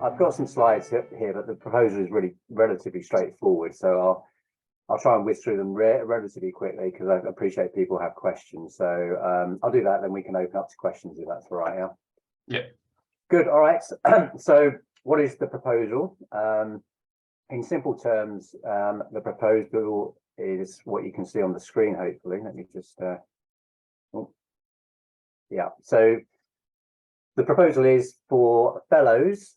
I've got some slides here, but the proposal is really relatively straightforward. So I'll try and whiz through them relatively quickly because I appreciate people have questions. So I'll do that, then we can open up to questions if that's all right. Yeah. Yeah. Good. All right. So what is the proposal? In simple terms, the proposal is what you can see on the screen, hopefully. Let me just, yeah. So the proposal is for fellows,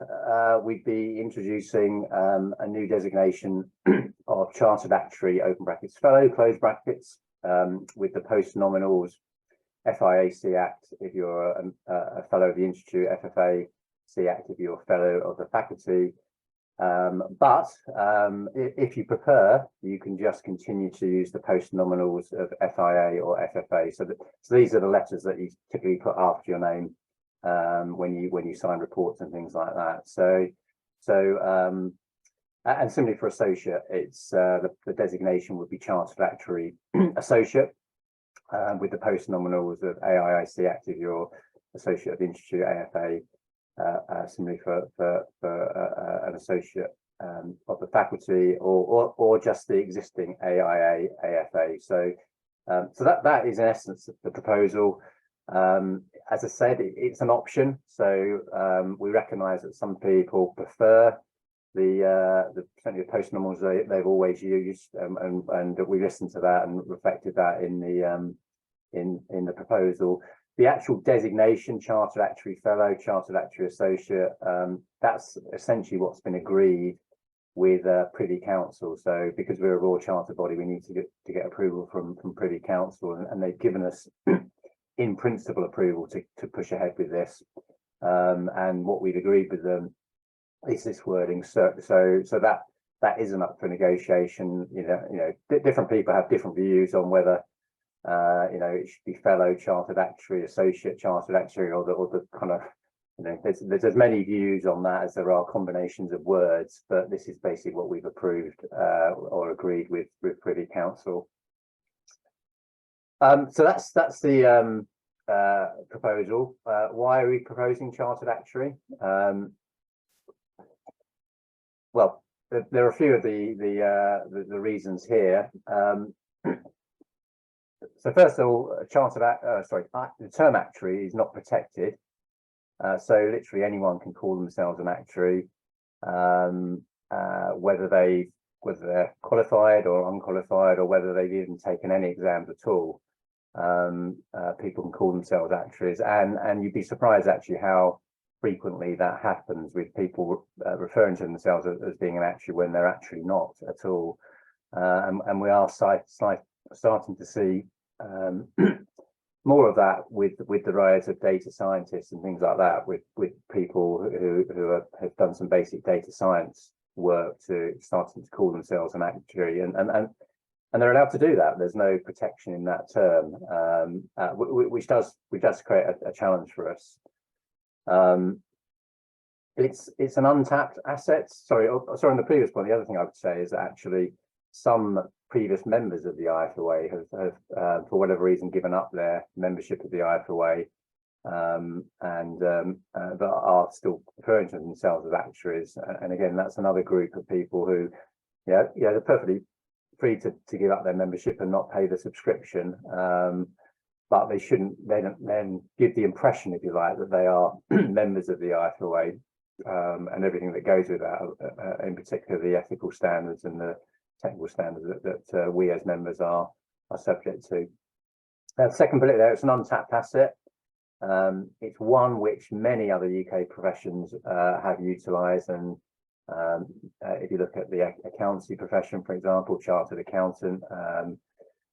we'd be introducing a new designation of Chartered Actuary, open brackets, fellow, close brackets, with the post-nominals FIAC Act if you're a fellow of the Institute, FFA C Act if you're a fellow of the faculty. But if you prefer, you can just continue to use the post-nominals of FIA or FFA. So these are the letters that you typically put after your name when you sign reports and things like that. And similarly for associate, it's the designation would be Chartered Actuary Associate with the post-nominals of AIIC Act if you're associate of the Institute, AFA. Similarly for an associate of the faculty, or just the existing AIA, AFA. So that is in essence the proposal. As I said, it's an option. So we recognise that some people prefer the post-nominals they've always used, and we listened to that and reflected that in the proposal. The actual designation, Chartered Actuary Fellow, Chartered Actuary Associate, that's essentially what's been agreed with Privy Council. So because we're a Royal Charter body, we need to get approval from Privy Council, and they've given us in principle approval to push ahead with this. And what we've agreed with them is this wording. So that isn't up for negotiation. Different people have different views on whether it should be fellow, chartered actuary, associate chartered actuary, or the kind of, there's as many views on that as there are combinations of words, but this is basically what we've approved or agreed with Privy Council. So that's the proposal. Why are we proposing chartered actuary? Well, there are a few of the reasons here. So first of all, the term actuary is not protected. So literally anyone can call themselves an actuary, whether they're qualified or unqualified, or whether they've even taken any exams at all. People can call themselves actuaries, and you'd be surprised actually how frequently that happens with people referring to themselves as being an actuary when they're actually not at all. And we are starting to see more of that with the rise of data scientists and things like that, with people who have done some basic data science work to starting to call themselves an actuary, and they're allowed to do that. There's no protection in that term, which does create a challenge for us. It's an untapped asset. Sorry, on the previous point, the other thing I would say is that actually some previous members of the IFoA have for whatever reason given up their membership of the IFoA, but are still referring to themselves as actuaries. And again, that's another group of people who, they're perfectly free to give up their membership and not pay the subscription, but they shouldn't then give the impression, if you like, that they are members of the IFoA, and everything that goes with that, in particular the ethical standards and the technical standards that we as members are subject to. Second bullet there, it's an untapped asset. It's one which many other UK professions have utilised, and if you look at the accountancy profession, for example, chartered accountant,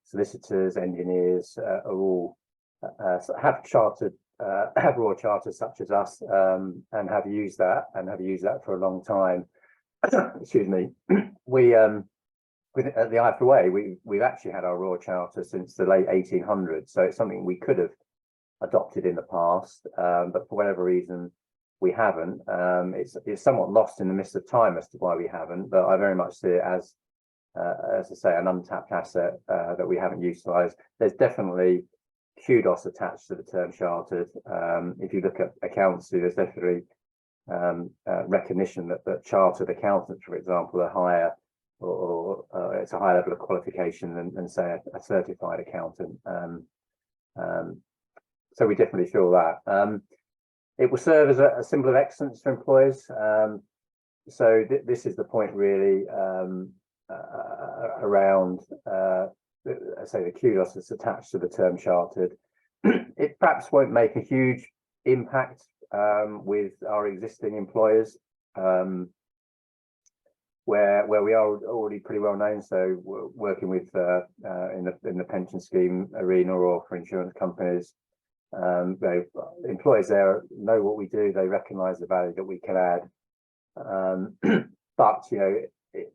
solicitors, engineers are all have Royal Charters such as us, and have used that for a long time. Excuse me. At the IFoA, we've actually had our Royal Charter since the late 1800s, so it's something we could have adopted in the past, but for whatever reason we haven't. It's somewhat lost in the mist of time as to why we haven't, but I very much see it as I say, an untapped asset that we haven't utilised. There's definitely kudos attached to the term chartered. If you look at accountancy, there's definitely recognition that chartered accountants, for example, are higher, or it's a higher level of qualification than say a certified accountant. So we definitely feel that. It will serve as a symbol of excellence for employers. So this is the point really, around say the kudos that's attached to the term chartered. It perhaps won't make a huge impact with our existing employers, where we are already pretty well known. So we're working with in the pension scheme arena or for insurance companies. Employers there know what we do. They recognise the value that we can add. But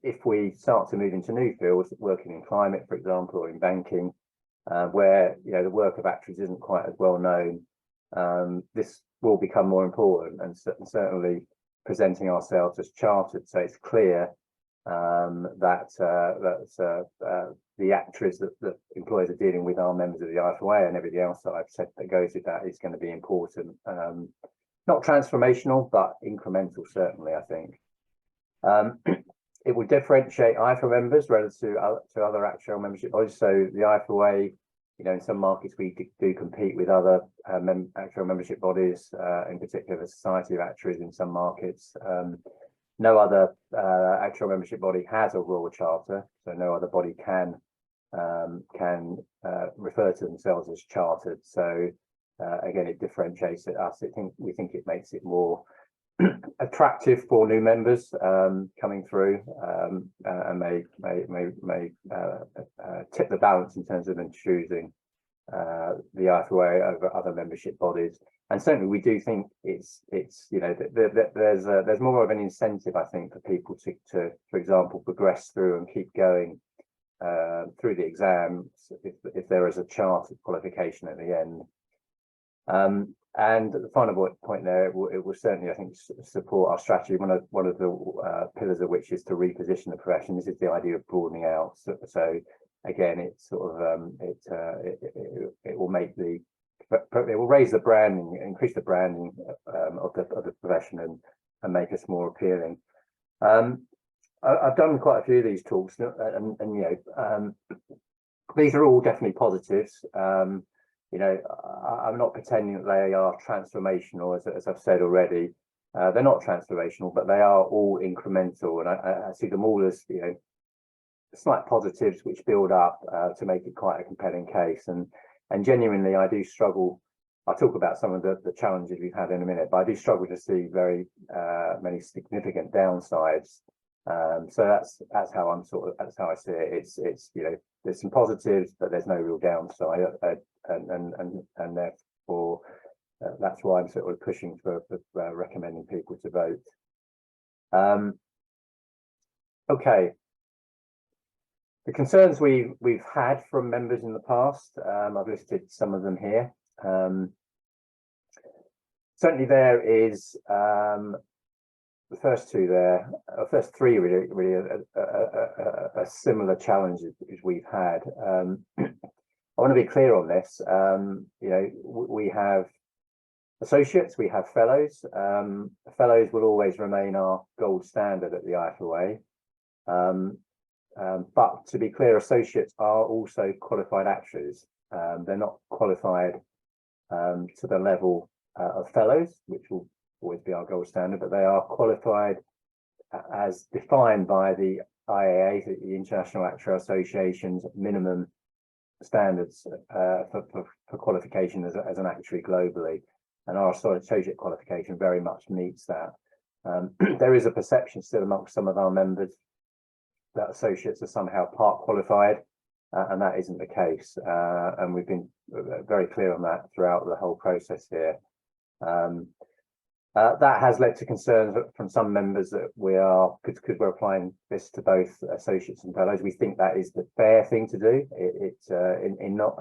if we start to move into new fields, working in climate, for example, or in banking, where the work of actuaries isn't quite as well known, this will become more important, and certainly presenting ourselves as chartered, so it's clear that the actuaries that employers are dealing with are members of the IFoA, and everything else that I've said that goes with that is going to be important. Not transformational, but incremental, certainly, I think. It will differentiate IFoA members relative to other actuarial membership bodies. So the IFoA, in some markets we do compete with other actuarial membership bodies, in particular the Society of Actuaries in some markets. No other actuarial membership body has a royal charter, so no other body can refer to themselves as chartered. So again, it differentiates us. We think it makes it more attractive for new members coming through, and may tip the balance in terms of them choosing the IFoA over other membership bodies. And certainly we do think it's there's more of an incentive, I think, for people to for example progress through and keep going through the exams if there is a chartered qualification at the end. And the final point there, it will certainly, I think, support our strategy. One of the pillars of which is to reposition the profession. This is the idea of broadening out. So again, it's sort of it will make it will raise the branding, increase the branding of the profession, and make us more appealing. I've done quite a few of these talks, and these are all definitely positives. I'm not pretending that they are transformational, as I've said already. They're not transformational, but they are all incremental, and I see them all as slight positives which build up to make it quite a compelling case. And genuinely, I do struggle. I'll talk about some of the challenges we've had in a minute, but I do struggle to see very many significant downsides. So that's how I see it. It's there's some positives, but there's no real downside, and therefore that's why I'm sort of pushing for recommending people to vote. Okay. The concerns we've had from members in the past, I've listed some of them here. Certainly there is the first two there, first three really a similar challenge as we've had. I want to be clear on this. We have associates, we have fellows. Fellows will always remain our gold standard at the IFoA. But to be clear, associates are also qualified actuaries. They're not qualified to the level of fellows, which will always be our gold standard, but they are qualified as defined by the IAA, the International Actuarial Association's minimum standards for qualification as an actuary globally, and our associate qualification very much meets that. There is a perception still amongst some of our members that associates are somehow part qualified, and that isn't the case, and we've been very clear on that throughout the whole process here. That has led to concerns from some members that because we're applying this to both associates and fellows, we think that is the fair thing to do. In not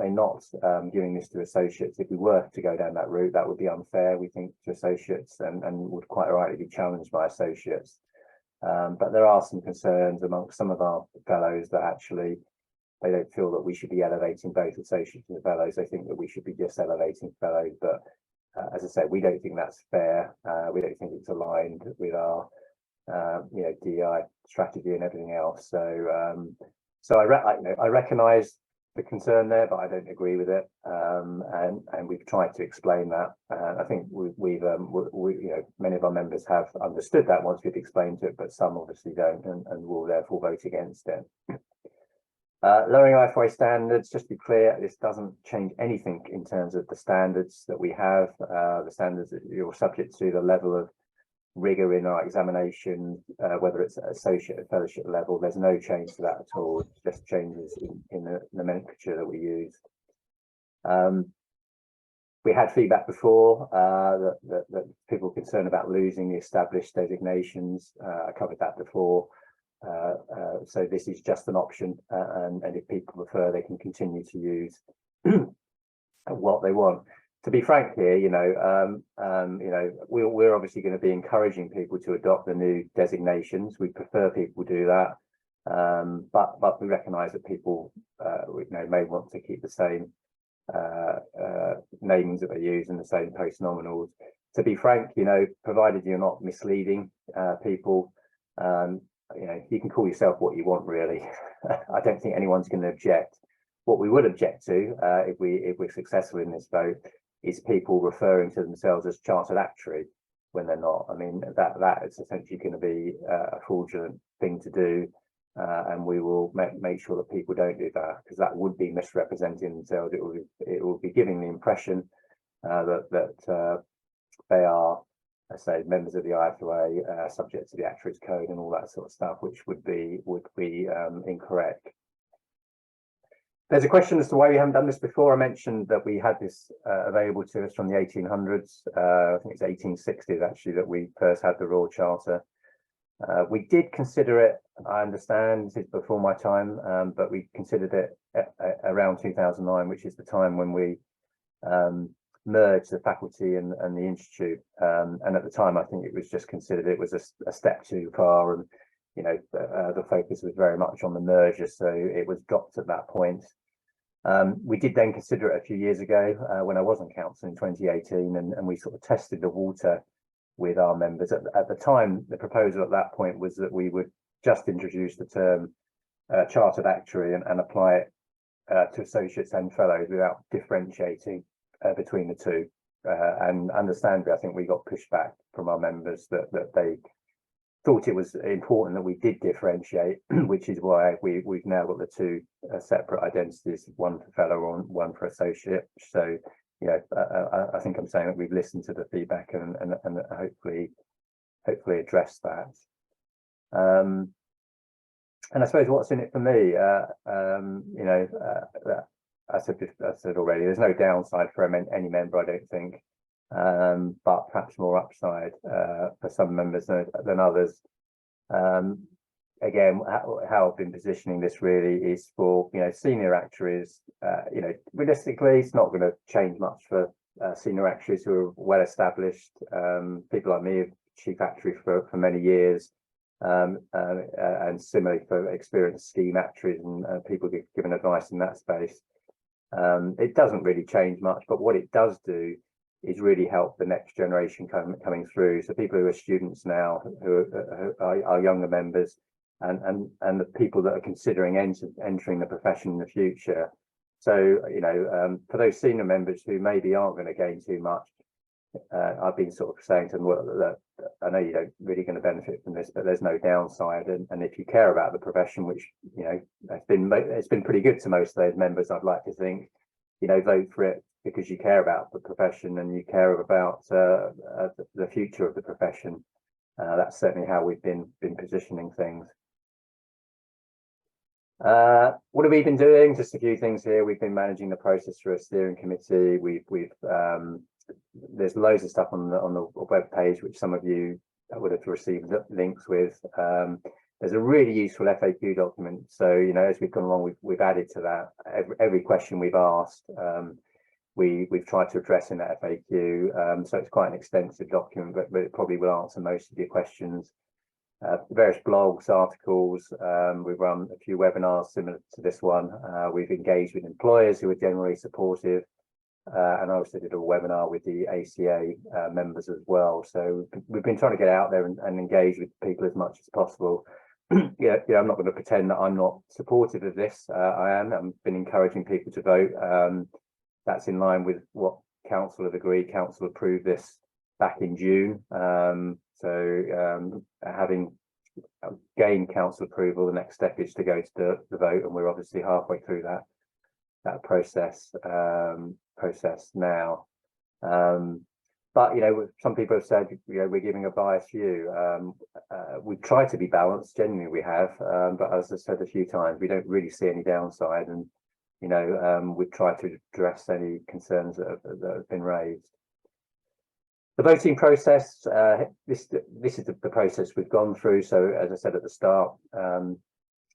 giving this to associates. If we were to go down that route, that would be unfair, we think, to associates, and would quite rightly be challenged by associates. But there are some concerns amongst some of our fellows that actually they don't feel that we should be elevating both associates and fellows. They think that we should be just elevating fellows, but as I say, we don't think that's fair. We don't think it's aligned with our DEI strategy and everything else. So I recognise the concern there, but I don't agree with it. And we've tried to explain that. I think we've many of our members have understood that once we've explained it, but some obviously don't, and will therefore vote against it. Lowering IFoA standards, just to be clear, this doesn't change anything in terms of the standards that we have, the standards that you're subject to, the level of rigor in our examination, whether it's at associate or fellowship level. There's no change to that at all. It's just changes in the nomenclature that we use. We had feedback before that people were concerned about losing the established designations. I covered that before. So this is just an option, and if people prefer, they can continue to use what they want. To be frank here, we're obviously going to be encouraging people to adopt the new designations. We prefer people do that, but we recognise that people, may want to keep the same namings that they use and the same post nominals. To be frank, provided you're not misleading people, you can call yourself what you want, really. I don't think anyone's going to object. What we would object to, if we're successful in this vote, is people referring to themselves as chartered actuary when they're not. I mean, that is essentially going to be a fraudulent thing to do, and we will make sure that people don't do that, because that would be misrepresenting themselves. It will be giving the impression that they are, I say, members of the IFoA, subject to the Actuaries Code and all that sort of stuff, which would be incorrect. There's a question as to why we haven't done this before. I mentioned that we had this available to us from the 1800s. I think it's 1860s actually that we first had the Royal Charter. We did consider it, I understand, this is before my time, but we considered it around 2009, which is the time when we merged the faculty and the institute. And at the time, I think it was just considered it was a step too far, and the focus was very much on the merger, so it was dropped at that point. We did then consider it a few years ago when I was on council in 2018, and we sort of tested the water with our members. At the time, the proposal at that point was that we would just introduce the term chartered actuary and apply it to associates and fellows without differentiating between the two. And understandably, I think we got pushback from our members that they thought it was important that we did differentiate, which is why we've now got the two separate identities, one for fellow and one for associate. So I think I'm saying that we've listened to the feedback and hopefully addressed that. And I suppose what's in it for me, I said already, there's no downside for any member, I don't think. But perhaps more upside for some members than others. Again, how I've been positioning this really is for senior actuaries. Realistically, it's not going to change much for senior actuaries who are well established. People like me, chief actuary for many years, and similarly for experienced scheme actuaries and people giving advice in that space. It doesn't really change much, but what it does do is really help the next generation coming through. So people who are students now, who are younger members, and the people that are considering entering the profession in the future. So for those senior members who maybe aren't going to gain too much, I've been sort of saying to them, well, I know you don't really going to benefit from this, but there's no downside. And if you care about the profession, which it's been pretty good to most of those members, I'd like to think, vote for it because you care about the profession and you care about the future of the profession. That's certainly how we've been positioning things. What have we been doing? Just a few things here. We've been managing the process through a steering committee. There's loads of stuff on the web page which some of you would have received links with. There's a really useful FAQ document. So as we've gone along, we've added to that. Every question we've asked, we've tried to address in that FAQ. So it's quite an extensive document, but it probably will answer most of your questions. Various blogs, articles. We've run a few webinars similar to this one. We've engaged with employers who are generally supportive. and I also did a webinar with the ACA members as well. So we've been trying to get out there and engage with people as much as possible. Yeah, I'm not going to pretend that I'm not supportive of this. I've been encouraging people to vote. That's in line with what council have agreed. Council approved this back in June. Having gained council approval, the next step is to go to the vote, and we're obviously halfway through that process now. But some people have said we're giving a biased view. We've tried to be balanced, genuinely we have, but as I said a few times, we don't really see any downside, and we've tried to address any concerns that have been raised. The voting process, this is the process we've gone through. So as I said at the start,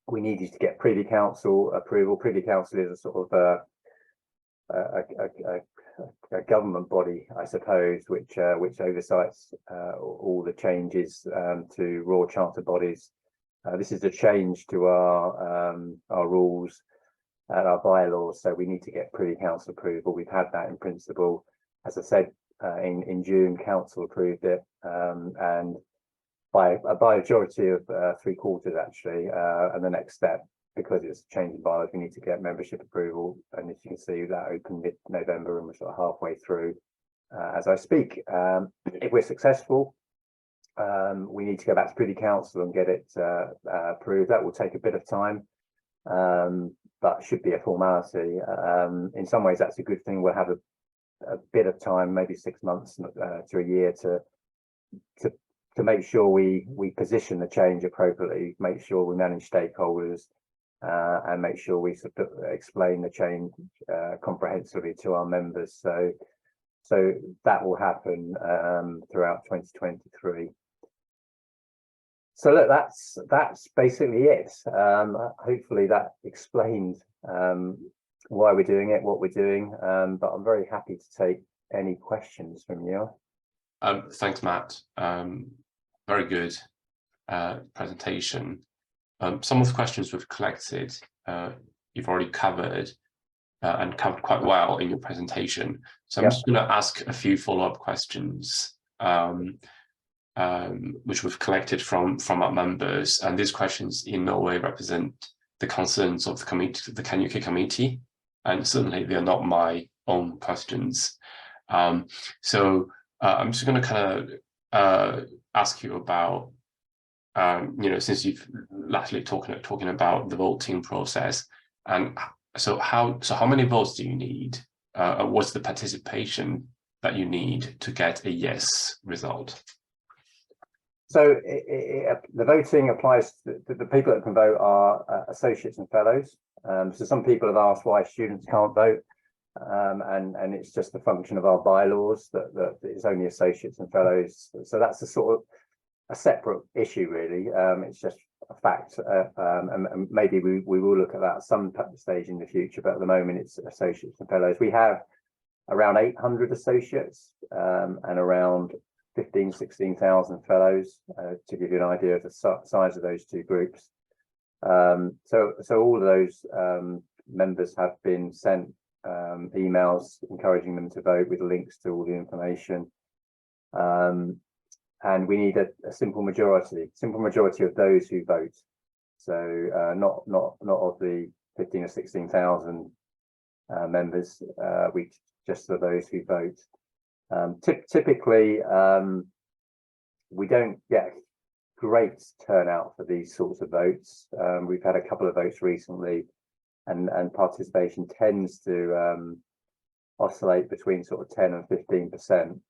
we needed to get Privy Council approval. Privy Council is a sort of a government body, I suppose, which oversights all the changes to Royal Charter bodies. This is a change to our rules and our bylaws, so we need to get Privy Council approval. We've had that in principle. As I said, in June, Council approved it, and by a majority of 3/4 actually. And the next step, because it's a change in bylaws, we need to get membership approval, and as you can see, that opened mid-November, and we're sort of halfway through as I speak. If we're successful, we need to go back to Privy Council and get it approved. That will take a bit of time, but should be a formality. In some ways, that's a good thing. We'll have a bit of time, maybe 6 months to a year, to make sure we position the change appropriately, make sure we manage stakeholders, and make sure we sort of explain the change comprehensively to our members. So that will happen throughout 2023. So look, that's basically it. Hopefully that explained why we're doing it, what we're doing, but I'm very happy to take any questions from you. Thanks, Matt. Very good presentation. Some of the questions we've collected, you've already covered and covered quite well in your presentation. So I'm just going to ask a few follow-up questions, which we've collected from our members. And these questions in no way represent the concerns of the committee, the Can UK committee, and certainly they are not my own questions. So I'm just going to kind of ask you about, since you've lastly talking about the voting process, and so how many votes do you need? What's the participation that you need to get a yes result? So the voting applies to the people that can vote are associates and fellows. So some people have asked why students can't vote, and it's just a function of our bylaws that it's only associates and fellows. So that's a sort of a separate issue, really. It's just a fact, and maybe we will look at that at some stage in the future, but at the moment it's associates and fellows. We have around 800 associates and around 16,000 fellows, to give you an idea of the size of those two groups. So all of those members have been sent emails encouraging them to vote with links to all the information. And we need a simple majority of those who vote. So not of the 15 or 16,000 members, we just for those who vote. Typically, we don't get great turnout for these sorts of votes. We've had a couple of votes recently, and participation tends to oscillate between sort of 10 and 15%.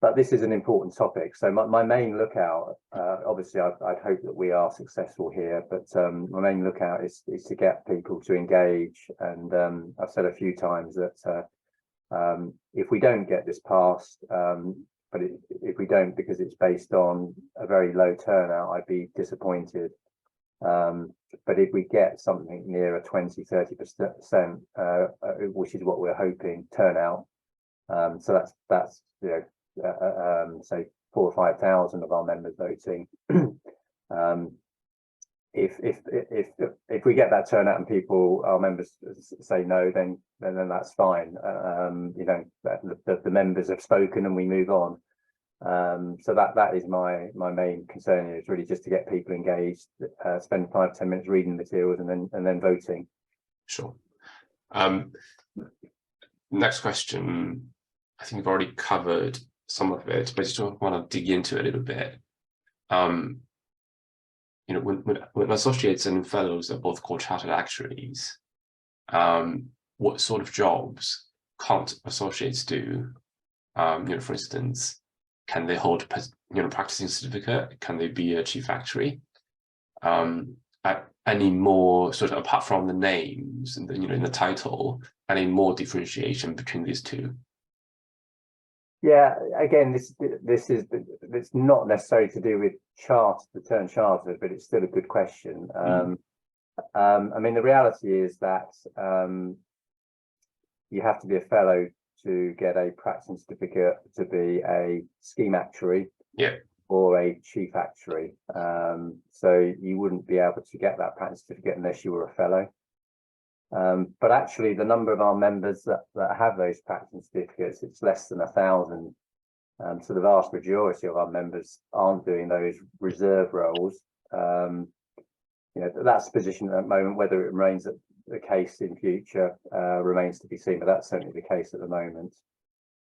But this is an important topic. So my main lookout, obviously I'd hope that we are successful here, but my main lookout is to get people to engage. And I've said a few times that if we don't get this passed, but if we don't because it's based on a very low turnout, I'd be disappointed. But if we get something near a 20–30%, which is what we're hoping, turnout, so that's say 4,000 or 5,000 of our members voting, if we get that turnout and people, our members say no, then that's fine. You know, the members have spoken and we move on. So that is my main concern, is really just to get people engaged, spend 5-10 minutes reading materials and then voting. Sure. Next question, I think we've already covered some of it, but I just want to dig into it a little bit. You know, when associates and fellows are both called chartered actuaries, what sort of jobs can't associates do? You know, for instance, can they hold practicing certificate? Can they be a chief actuary? Any more sort of, apart from the names and you know, in the title, any more differentiation between these two? Yeah, again, it's not necessarily to do with the term chartered, but it's still a good question. I mean, the reality is that you have to be a fellow to get a practicing certificate to be a scheme actuary, yeah, or a chief actuary. So you wouldn't be able to get that practicing certificate unless you were a fellow. But actually, the number of our members that have those practicing certificates, it's less than 1,000. So the vast majority of our members aren't doing those reserve roles. You know, that's the position at the moment. Whether it remains the case in future remains to be seen, but that's certainly the case at the moment.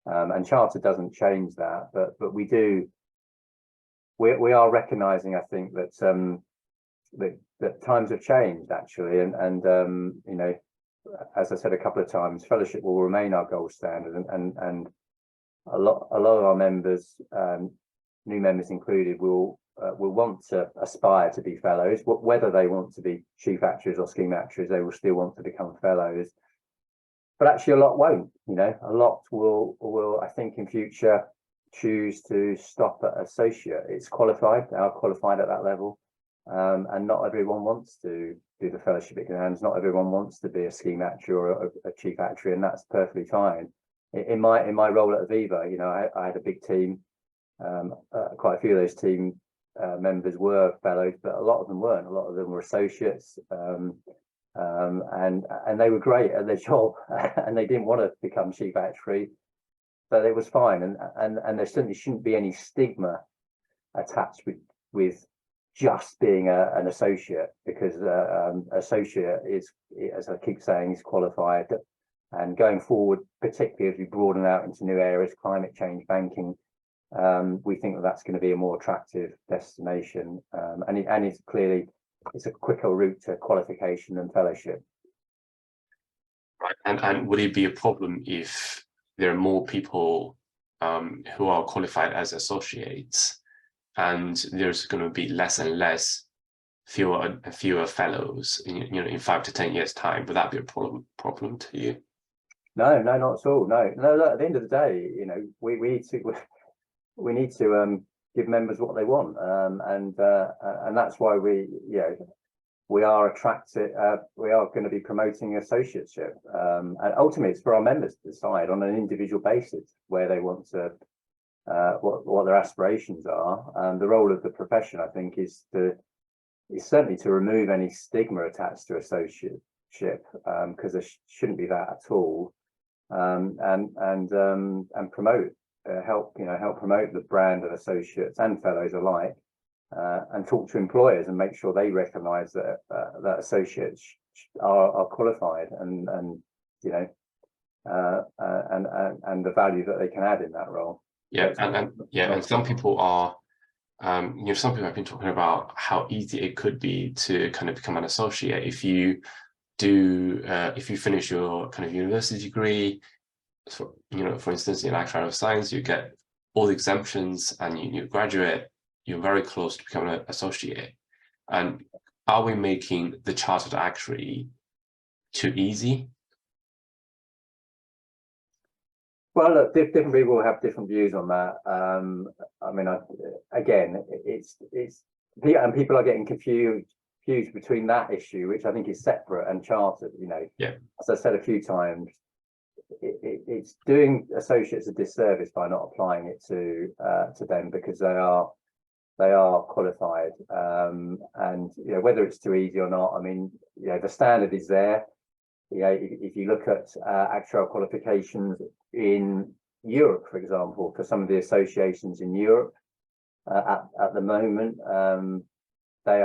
And Charter doesn't change that, but we are recognising, I think, that that times have changed actually, and you know, as I said a couple of times, fellowship will remain our gold standard, and a lot of our members, new members included, will want to aspire to be fellows. Whether they want to be chief actuaries or scheme actuaries, they will still want to become fellows. But actually, a lot won't. You know, a lot will I think in future choose to stop at associate. It's qualified. They are qualified at that level. And not everyone wants to do the fellowship exams. Not everyone wants to be a scheme actuary or a chief actuary, and that's perfectly fine. In my role at Aviva, you know, I had a big team. Quite a few of those team members were fellows, but a lot of them weren't. A lot of them were associates, and they were great at their job, and they didn't want to become chief actuary, but it was fine. And there certainly shouldn't be any stigma attached with just being an associate, because associate is, as I keep saying, is qualified. And going forward, particularly as we broaden out into new areas, climate change, banking, we think that that's going to be a more attractive destination, and it's clearly a quicker route to qualification and fellowship. Right, and would it be a problem if there are more people who are qualified as associates, and there's going to be less and less, fewer fellows in 5 to 10 years time? Would that be a problem to you? No, not at all. No. At the end of the day, you know, we need to give members what they want, and that's why we are attracted. We are going to be promoting associateship, and ultimately, it's for our members to decide on an individual basis where they want to, what their aspirations are. And the role of the profession, I think, is certainly to remove any stigma attached to associateship, because there shouldn't be that at all, and promote, help promote the brand of associates and fellows alike, and talk to employers and make sure they recognise that that associates are qualified, and you know, and the value that they can add in that role. Yeah, and some people are, you know, some people have been talking about how easy it could be to kind of become an associate if you finish your kind of university degree. So, you know, for instance, in Actuary of Science, you get all the exemptions, and you graduate, you're very close to becoming an associate. And are we making the chartered actuary too easy? Well, look, different people will have different views on that. I mean, again, it's and people are getting confused between that issue, which I think is separate, and chartered. You know, yeah, as I said a few times, it's doing associates a disservice by not applying it to them, because they are they are qualified, and whether it's too easy or not, I mean, the standard is there. If you look at actuarial qualifications in Europe, for example, for some of the associations in Europe at the moment, they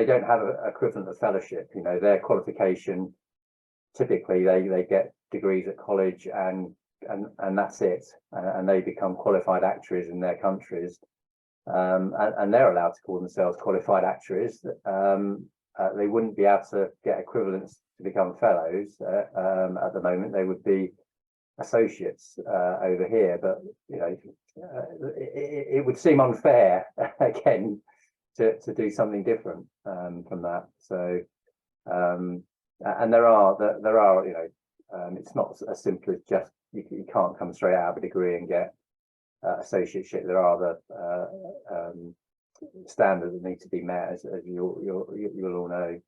don't have an equivalent of fellowship. Their qualification, typically they get degrees at college and that's it, and they become qualified actuaries in their countries, and they're allowed to call themselves qualified actuaries. They wouldn't be able to get equivalents to become fellows at the moment. They would be associates over here, but it would seem unfair again to do something different from that. So and there are it's not as simple as just you can't come straight out of a degree and get associateship. There are the standards that need to be met, as you'll all know.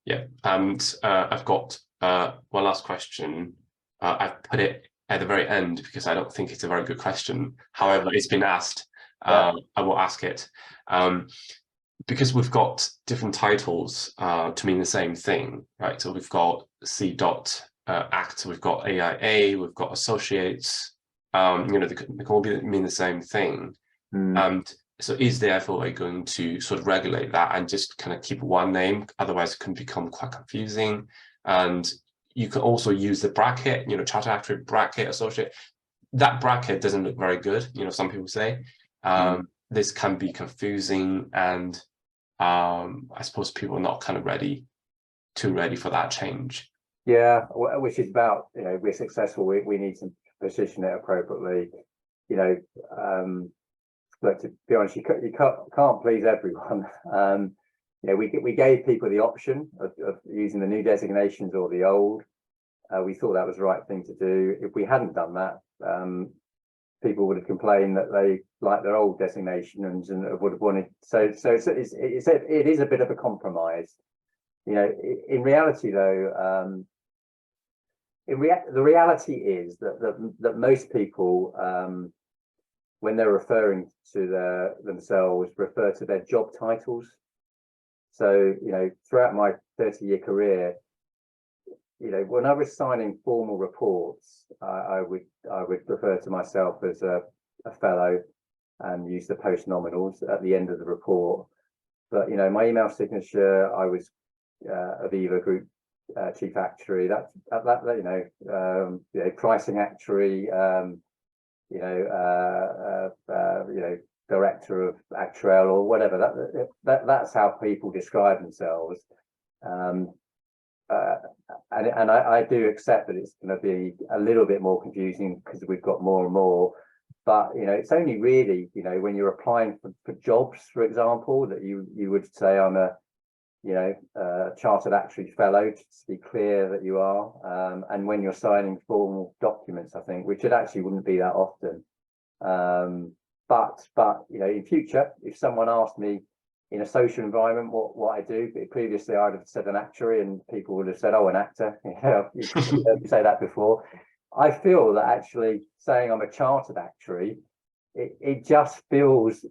Yeah, and I've got one last question. I've put it at the very end because I don't think it's a very good question. However, it's been asked. I will ask it. Because we've got different titles to mean the same thing, right? So we've got C.Act, we've got AIA, we've got associates. They can all mean the same thing. And so is the IFoA going to sort of regulate that and just kind of keep one name? Otherwise, it can become quite confusing. And you can also use the bracket, charter actuary bracket, associate. That bracket doesn't look very good, some people say. This can be confusing, and I suppose people are not kind of too ready for that change. Yeah, which is about, we're successful, we need to position it appropriately. But to be honest, you can't please everyone. We gave people the option of using the new designations or the old. We thought that was the right thing to do. If we hadn't done that, people would have complained that they like their old designations and would have wanted. So it is a bit of a compromise. In reality, though, the reality is that most people, when they're referring to themselves, refer to their job titles. So, throughout my 30-year career, when I was signing formal reports, I would refer to myself as a fellow and use the post nominals at the end of the report. But my email signature, I was Aviva Group Chief Actuary. Pricing Actuary. Director of Actuarial or whatever. That's how people describe themselves. And I do accept that it's going to be a little bit more confusing because we've got more and more. But it's only really when you're applying for jobs, for example, that you would say I'm a chartered actuary fellow, to be clear that you are. And when you're signing formal documents, I think, which it actually wouldn't be that often. But in future, if someone asked me in a social environment what I do, previously I'd have said an actuary, and people would have said, "Oh, an actor." You say that before. I feel that actually saying I'm a chartered actuary, it just feels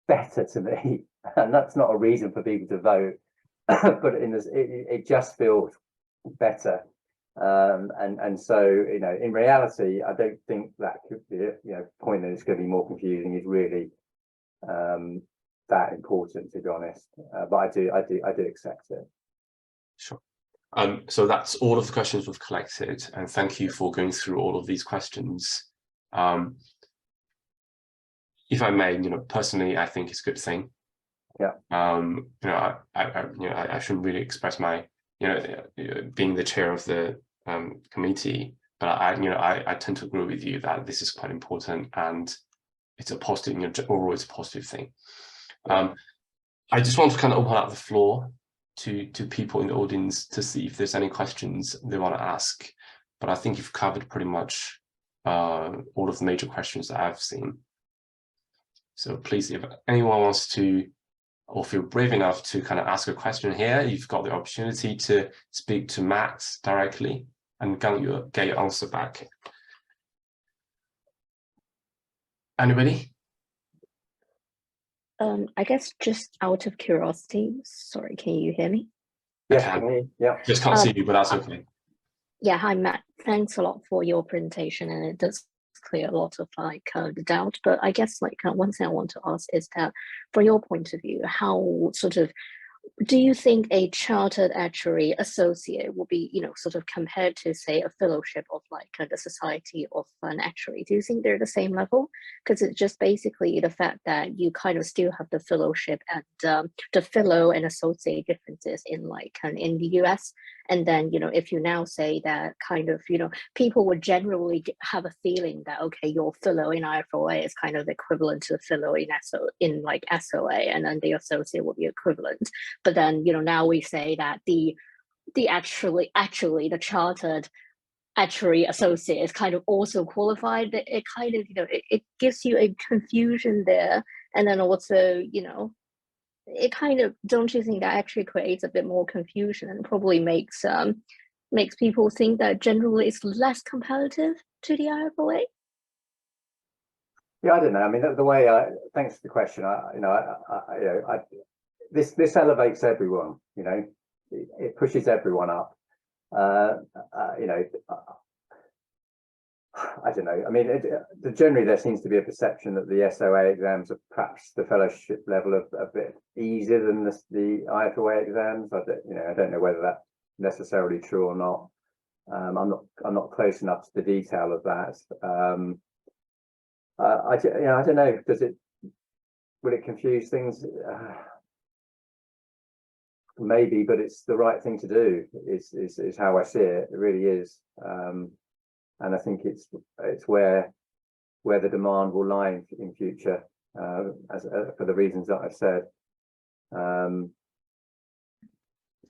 better to me, and that's not a reason for people to vote. But it just feels better, and so in reality, I don't think that could be point that it's going to be more confusing is really that important, to be honest. But I do accept it. Sure. So that's all of the questions we've collected, and thank you for going through all of these questions. If I may, personally, I think it's a good thing. Yeah. I shouldn't really express my, being the chair of the committee, but I tend to agree with you that this is quite important, and it's a positive, overall it's a positive thing. I just want to kind of open up the floor to people in the audience to see if there's any questions they want to ask, but I think you've covered pretty much all of the major questions that I've seen. So please, if anyone wants to or feel brave enough to kind of ask a question here, you've got the opportunity to speak to Matt directly and get your answer back. Anybody? I guess just out of curiosity, sorry, can you hear me? Yes, I can. can you? Yeah. Just can't see you, but that's okay. Yeah, hi Matt. Thanks a lot for your presentation, and it does clear a lot of the doubt. But I guess one thing I want to ask is that, from your point of view, how do you think a chartered actuary associate will be, sort of compared to, say, a fellowship of the Society of an Actuary? Do you think they're the same level? Because it's just basically the fact that you kind of still have the fellowship and the fellow and associate differences in in the US. And then, if you now say that people would generally have a feeling that, okay, your fellow in IFoA is kind of equivalent to the fellow in SOA, and then the associate will be equivalent. But then, now we say that the actually the chartered actuary associate is kind of also qualified. It kind of, it gives you a confusion there. And then also, it kind of, don't you think that actually creates a bit more confusion and probably makes people think that generally it's less competitive to the IFoA? Yeah, I don't know. I mean, the way thanks for the question. This elevates everyone. It pushes everyone up. I don't know. I mean, generally there seems to be a perception that the SOA exams are perhaps the fellowship level a bit easier than the IFoA exams. I don't know whether that's necessarily true or not. I'm not close enough to the detail of that. I don't know. Will it confuse things? Maybe, but it's the right thing to do. Is how I see it. It really is. And I think it's where the demand will lie in future, for the reasons that I've said.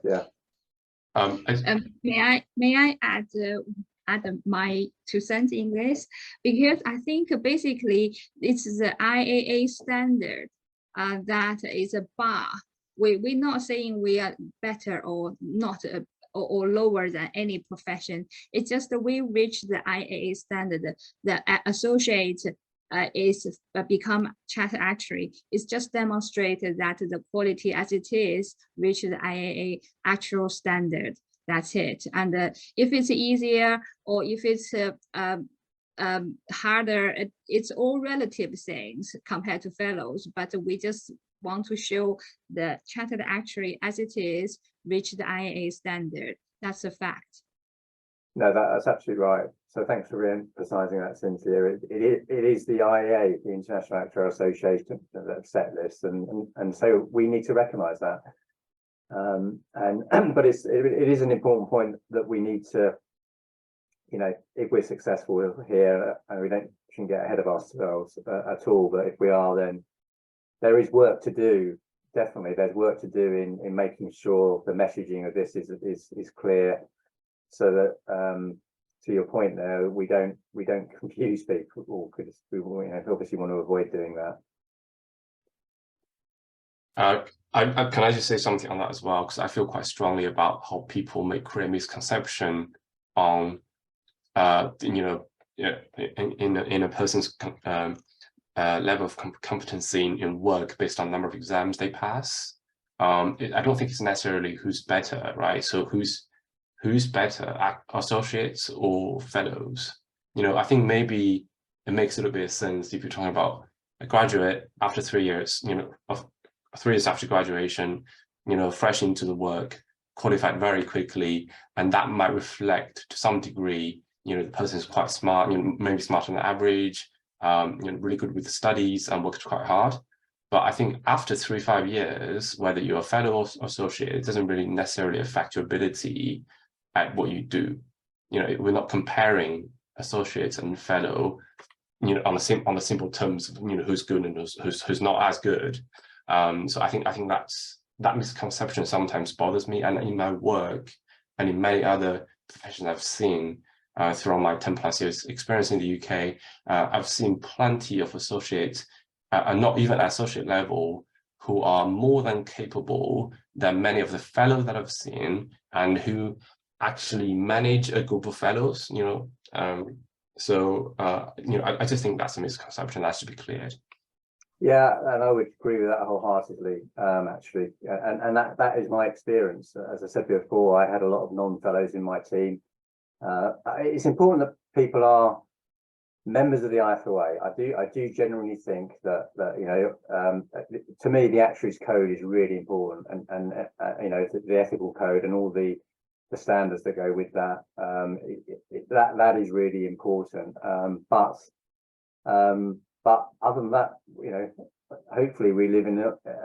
Yeah. May I add my 2 cents in this? Because I think basically it's the IAA standard that is a bar. We're not saying we are better or not or lower than any profession. It's just that we reach the IAA standard. The associate is become chartered actuary. It's just demonstrated that the quality as it is reach the IAA actual standard. That's it. And if it's easier or if it's harder, it's all relative things compared to fellows. But we just want to show the chartered actuary as it is reach the IAA standard. That's a fact. No, that's absolutely right. So thanks for re-emphasising that, Cynthia. It is the IAA, the International Actuarial Association, that have set this, and so we need to recognise that. But it is an important point that we need to, if we're successful here, and we shouldn't get ahead of ourselves at all. But if we are, then there is work to do. Definitely, there's work to do in making sure the messaging of this is clear, so that to your point there, we don't confuse people, because we obviously want to avoid doing that. Can I just say something on that as well? Because I feel quite strongly about how people may create misconception on, in a person's level of competency in work based on number of exams they pass. I don't think it's necessarily who's better, right? So who's better, associates or fellows? I think maybe it makes a little bit of sense if you're talking about a graduate after 3 years, 3 years after graduation, fresh into the work, qualified very quickly, and that might reflect to some degree, the person is quite smart, maybe smarter than average, really good with the studies and worked quite hard. But I think after 3-5 years, whether you're a fellow or associate, it doesn't really necessarily affect your ability at what you do. We're not comparing associates and fellow, on the simple terms of who's good and who's not as good. So I think that misconception sometimes bothers me, and in my work and in many other professions I've seen throughout my 10+ years experience in the UK, I've seen plenty of associates, and not even at associate level, who are more than capable than many of the fellows that I've seen, and who actually manage a group of fellows, So, I just think that's a misconception that has to be cleared. Yeah, and I would agree with that wholeheartedly, actually. And that is my experience. As I said before, I had a lot of non-fellows in my team. It's important that people are members of the IFoA. I do generally think that to me, the Actuaries Code is really important, and the ethical code and all the standards that go with that. That is really important. But other than that, hopefully we live in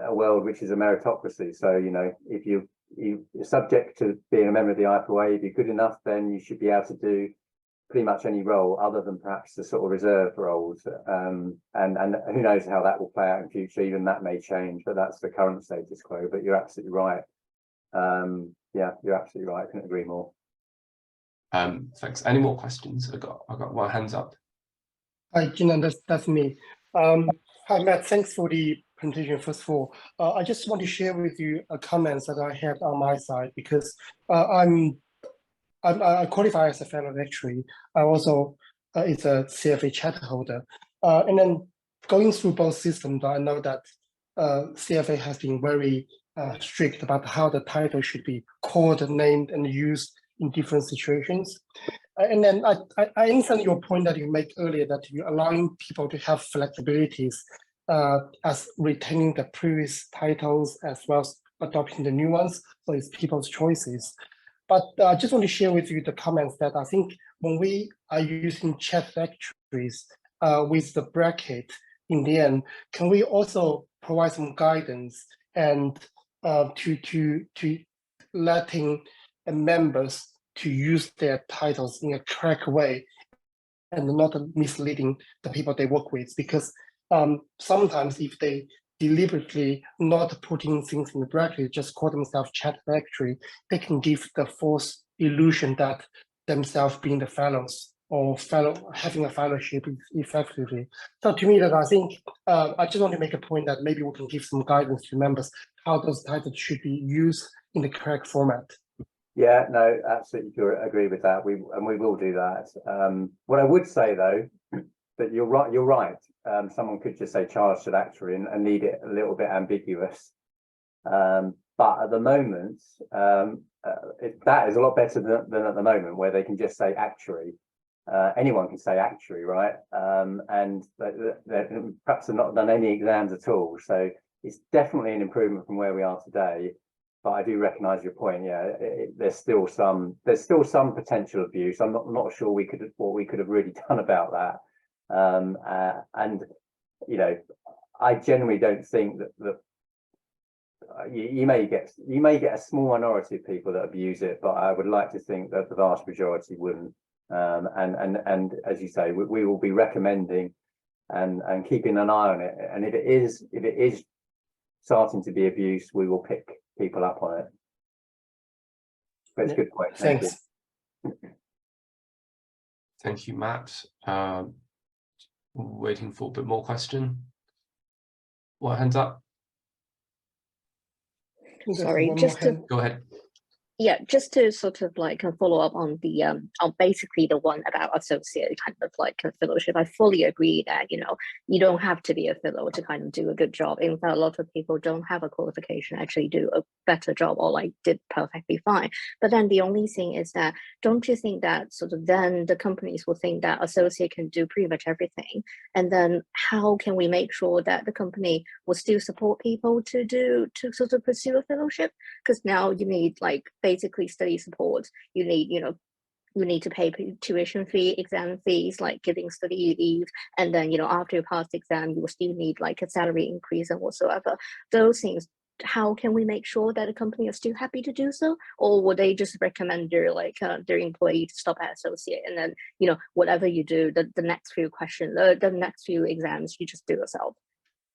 a world which is a meritocracy. So, if you're subject to being a member of the IFoA, if you're good enough, then you should be able to do pretty much any role other than perhaps the sort of reserve roles. And who knows how that will play out in future. Even that may change, but that's the current status quo. But you're absolutely right. Yeah, you're absolutely right. I couldn't agree more. Thanks. Any more questions? I got one hands up. Hi, Jinan, that's me. Hi, Matt. Thanks for the presentation. First of all, I just want to share with you a comments that I had on my side, because I qualify as a fellow actuary. I also is a CFA charter holder, and then going through both systems, I know that CFA has been very strict about how the title should be called, named, and used in different situations. And then I understand your point that you make earlier, that you're allowing people to have flexibilities as retaining the previous titles as well as adopting the new ones. So it's people's choices. But I just want to share with you the comments that I think when we are using chat actuaries with the bracket in the end, can we also provide some guidance and to letting members to use their titles in a correct way and not misleading the people they work with? Because sometimes if they deliberately not putting things in the bracket, just call themselves chat actuary, they can give the false illusion that themselves being the fellows or having a fellowship effectively. So to me, that I think I just want to make a point that maybe we can give some guidance to members how those titles should be used in the correct format. Yeah, no, absolutely agree with that. We will do that. What I would say though, that you're right. Someone could just say chartered actuary and leave it a little bit ambiguous. But at the moment, that is a lot better than at the moment, where they can just say actuary. Anyone can say actuary, right? And perhaps they've not done any exams at all. So it's definitely an improvement from where we are today. But I do recognise your point. Yeah, there's still some potential abuse. I'm not sure what we could have really done about that. And I generally don't think that you may get a small minority of people that abuse it, but I would like to think that the vast majority wouldn't. And as you say, we will be recommending and keeping an eye on it. And if it is starting to be abused, we will pick people up on it. That's a good point. Thanks. Thank you, Matt. Waiting for a bit more question. What hands up? Sorry, just to go ahead. Yeah, just to sort of like follow up on the on basically the one about associate kind of like a fellowship. I fully agree that you don't have to be a fellow to kind of do a good job. In fact, a lot of people don't have a qualification actually do a better job or like did perfectly fine. But then the only thing is that, don't you think that sort of then the companies will think that associate can do pretty much everything, and then how can we make sure that the company will still support people to sort of pursue a fellowship? Because now you need like basically study support, you need to pay tuition fee, exam fees, like giving study leave, and then after you pass the exam you will still need like a salary increase and whatsoever. Those things, how can we make sure that the company is still happy to do so? Or would they just recommend their employee to stop at associate, and then whatever you do, the next few questions, the next few exams, you just do yourself?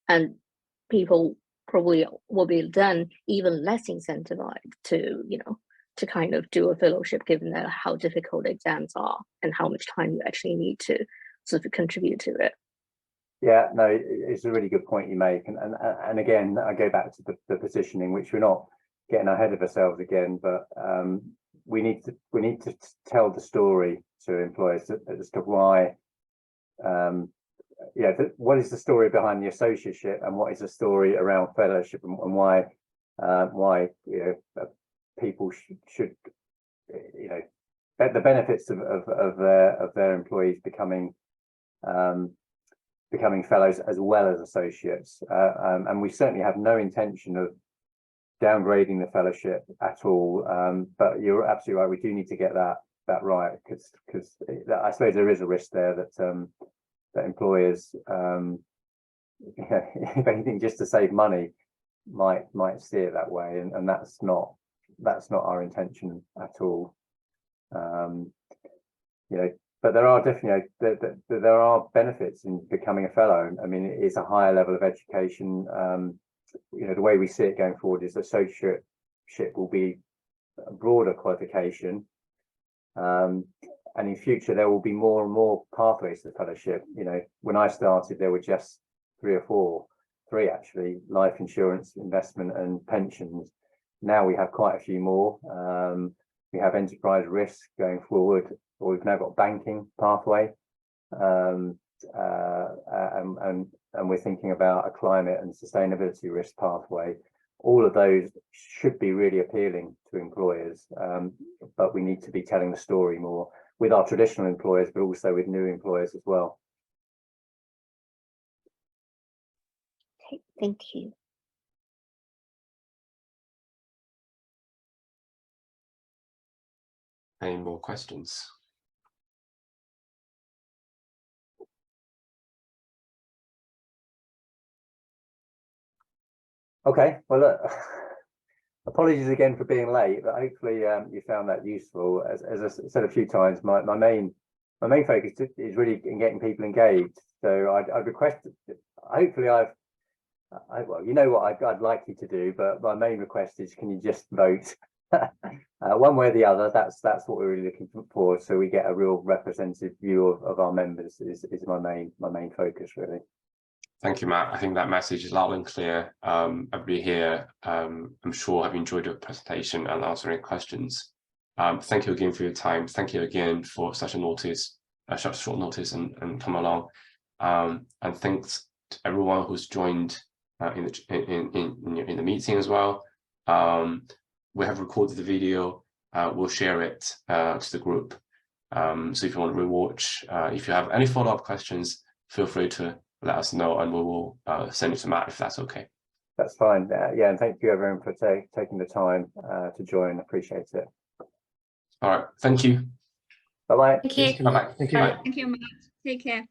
And people probably will be then even less incentivized to kind of do a fellowship, given that how difficult exams are and how much time you actually need to sort of contribute to it. Yeah, no, it's a really good point you make, and again, I go back to the positioning, which we're not getting ahead of ourselves again, but we need to tell the story to employers as to why, what is the story behind the associateship, and what is the story around fellowship, and why people should the benefits of their employees becoming fellows as well as associates, and we certainly have no intention of downgrading the fellowship at all. But you're absolutely right. We do need to get that right, because I suppose there is a risk there that employers, if anything, just to save money, might see it that way, and that's not our intention at all. But there are definitely there are benefits in becoming a fellow. I mean, it is a higher level of education. The way we see it going forward is associateship will be a broader qualification, and in future there will be more and more pathways to fellowship. When I started, there were just three actually: life insurance, investment, and pensions. Now we have quite a few more. We have enterprise risk going forward, or we've now got banking pathway, and we're thinking about a climate and sustainability risk pathway. All of those should be really appealing to employers, but we need to be telling the story more with our traditional employers, but also with new employers as well. Okay, thank you. Any more questions? Okay, well, look, apologies again for being late, but hopefully you found that useful. As I said a few times, my main focus is really in getting people engaged. So I'd request, hopefully well, you know what I'd like you to do, but my main request is, can you just vote one way or the other? That's what we're really looking for, so we get a real representative view of our members. Is my main focus, really. Thank you, Matt. I think that message is loud and clear. Everybody here, I'm sure, have enjoyed your presentation and answering questions. Thank you again for your time. Thank you again for such short notice and come along. And thanks to everyone who's joined in the meeting as well. We have recorded the video. We'll share it to the group. So if you want to rewatch, if you have any follow-up questions, feel free to let us know, and we will send it to Matt if that's okay. That's fine. Yeah, and thank you everyone for taking the time to join. Appreciate it. All right. Thank you. Bye-bye. Thank you. Bye-bye. Thank you. Bye. Thank you, Matt. Take care.